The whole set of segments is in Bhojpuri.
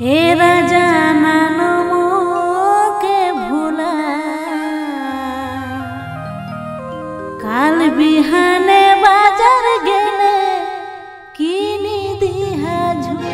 हे राजा नानो के भूला काल बिहाने बाजार गेले किनी दिहा झूला।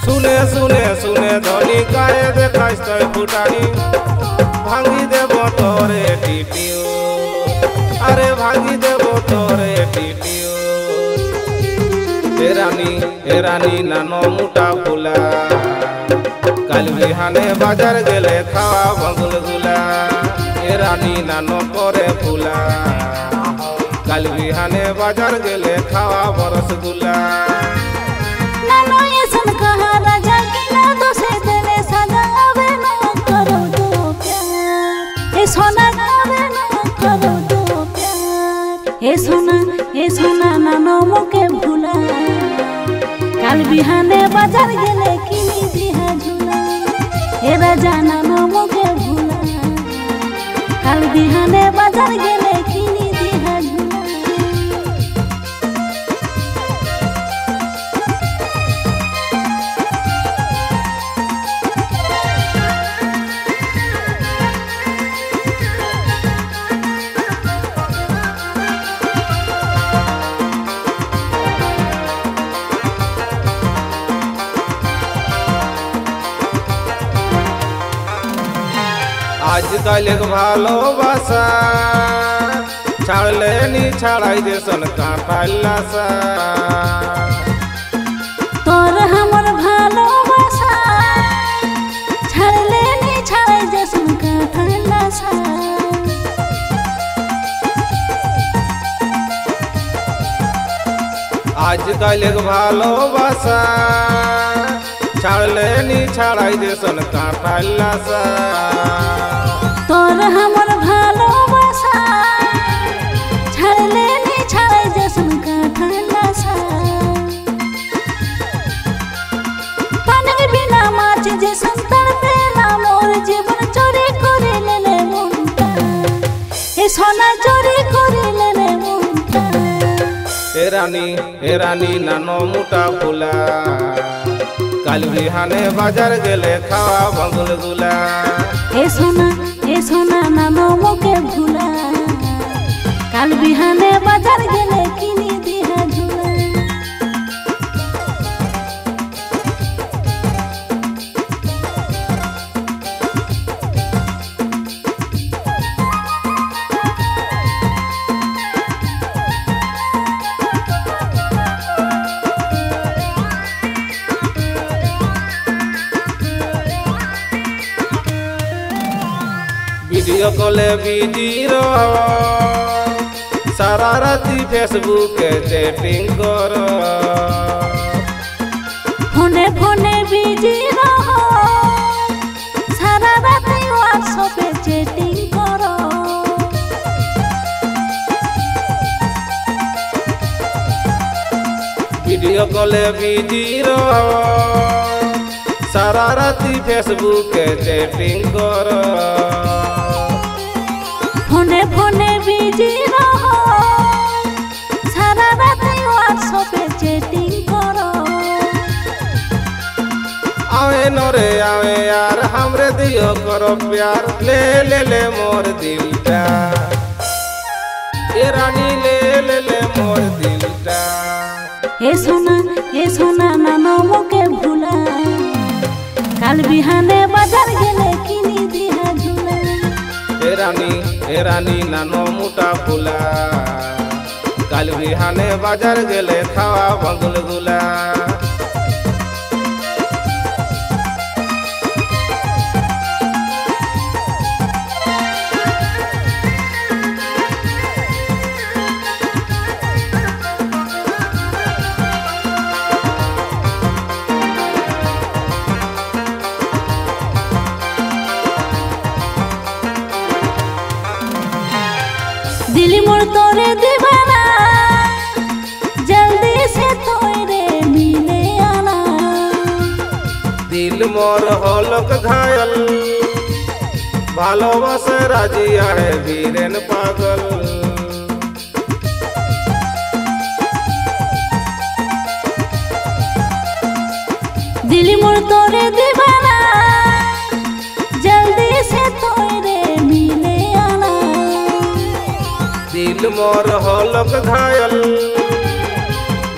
सुने सुने सुने धनी काहे देखाइस तोय फुटानी भांगी देबो तोरे टीटियो अरे भांगी देबो तोरे टीटियो। ए रानी नानो मुटा फुला काल बिहाने बाजार गेले खावा भंगुल गुला। ए रानी नानो करे फुला काल बिहाने बाजार गेले खावा बरसगुल्ला। हे सोना नानो मोके भूला काल बिहाने बाजार गेले किनी दिहा झूला। हे राजा नानो मोके भूला काल बिहाने बाजार गेले किनी दिहा झूला। आजकल एक भालोबासा छाड़ले नी छाड़ाई देसन काटाइला सा। तोर हमर भालोबासा छाड़ले नी छाड़ाई देसन काटाइला सा। आजकल एक भालोबासा छाड़ले नी छाड़ाई देसन काटाइला सा। तोर हमर भालोबासा छाड़ले नी छाड़ाई देसन काटाइला सा। पानी बिना माछ जैसन तड़पेला मोर जीवन चोरी करे लेले मुंटा। ए सोना चोरी करे लेले मुंटा। ए रानी नानो मुटा फुला काल बिहाने बाजार गेले खावा भंगुल गुला। ए सोना नानो मोके भूला काल बिहाने बाजार गेले किनी दिहा झूला। वीडियो कॉले बिजी रहो सारा राती फेसबुक चैटिंग करो। फोने फोने बिजी रहो सारा राती व्हाट्सएप पे चैटिंग करो। वीडियो कॉले बिजी रहो सारा राती फेसबुक चैटिंग करो। फोने फोने बिजी रहो सारा रात व्हाट्सएप पे चैटिंग करो। आवे नोरे आवे यार हमरे दियो करो प्यार ले ले ले मोर दिलटा। ए रानी ले ले ले मोर दिलटा। हे सोना नानो मोके भूला काल बिहाने बाजार गेले किनी दिहा झूला। ए रानी नानो मुटा फुला काल बिहाने बाजार गेले खावा भंगुल गुला। मोर तोरे दीवाना जल्दी से तोरे मिले आना। दिल मोर होलक घायल ভালোবাসে রাজি আহে বীরেন পাগল। दिल मोर तोरे दीवाना जल्दी से तोरे मिले आना। दिल मोर होलक घायल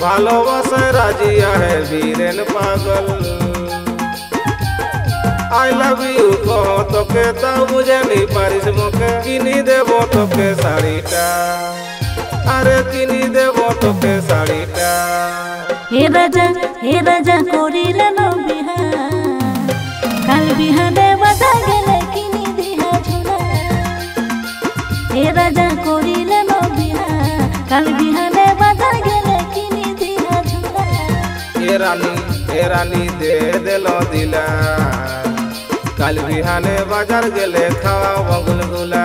ভালোবাসে রাজি আহে বীরেন পাগল। I love you কহ তোকে তাও বুঝে নি পারিস মোকে কিনি দেব তোকে শাড়িটা আরে কিনি দেব তোকে শাড়িটা। হে রাজা করিলেন বিহা কাল বিহানে বাজার গেলে কিনি দিহা ঝুলা। হে রাজা করিলেন বিহা কাল বিহানে বাজার গেলে কিনি দিহা ঝুলা। হে রানী দে দিল দিলা কাল বিহানে বাজার গেলে খাওয়া বগুলগুলা।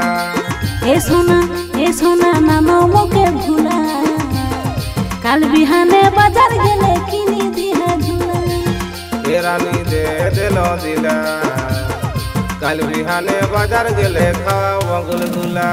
এ সোনা নানো মোকে ভুলা কাল বিহানে বাজার গেলে কিনি দিহা ঝুলা। হে রানী দে দিল দিলা কাল বিহানে বাজার গেলে খাওয়া বগুলগুলা।